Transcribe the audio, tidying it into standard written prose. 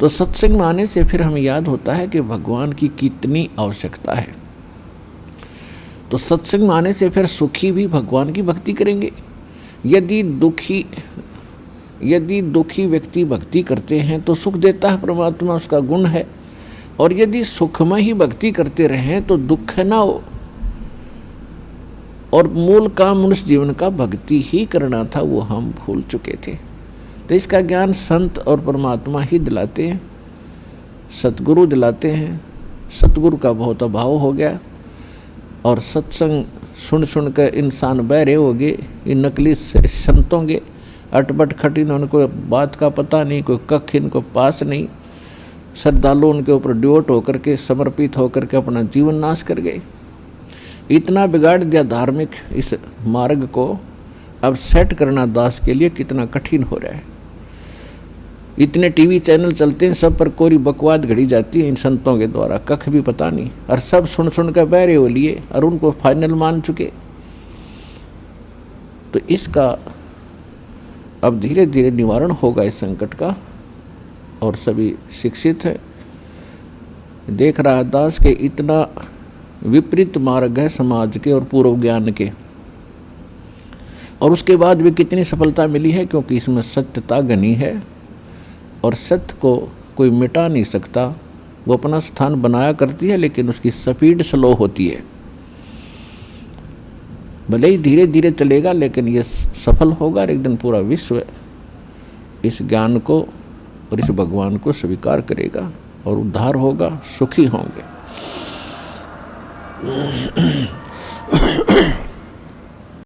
तो सत्संग में आने से फिर हमें याद होता है कि भगवान की कितनी आवश्यकता है। तो सत्संग में आने से फिर सुखी भी भगवान की भक्ति करेंगे। यदि दुखी व्यक्ति भक्ति करते हैं तो सुख देता है परमात्मा, उसका गुण है। और यदि सुखमय ही भक्ति करते रहें तो दुख ना हो। और मूल काम मनुष्य जीवन का भक्ति ही करना था, वो हम भूल चुके थे। तो इसका ज्ञान संत और परमात्मा ही दिलाते हैं, सतगुरु दिलाते हैं। सतगुरु का बहुत अभाव हो गया और सत्संग सुन सुन कर इंसान बहरे हो गए। इन नकली संतों के अटपट खटिन, उनको बात का पता नहीं, कोई कख इनको पास नहीं। श्रद्धालु उनके ऊपर डिवोट होकर के, समर्पित होकर के अपना जीवन नाश कर गए। इतना बिगाड़ दिया धार्मिक इस मार्ग को, अब सेट करना दास के लिए कितना कठिन हो रहा है। इतने टीवी चैनल चलते हैं, सब पर कोरी बकवाद घड़ी जाती है इन संतों के द्वारा, कख भी पता नहीं, और सब सुन सुन कर बहरे हो लिए और उनको फाइनल मान चुके। तो इसका अब धीरे धीरे निवारण होगा इस संकट का। और सभी शिक्षित है, देख रहा है दास के इतना विपरीत मार्ग है समाज के और पूर्व ज्ञान के, और उसके बाद भी कितनी सफलता मिली है, क्योंकि इसमें सत्यता घनी है और सत्य को कोई मिटा नहीं सकता। वो अपना स्थान बनाया करती है, लेकिन उसकी स्पीड स्लो होती है। भले ही धीरे धीरे चलेगा, लेकिन ये सफल होगा और एक दिन पूरा विश्व इस ज्ञान को और इस भगवान को स्वीकार करेगा और उद्धार होगा, सुखी होंगे।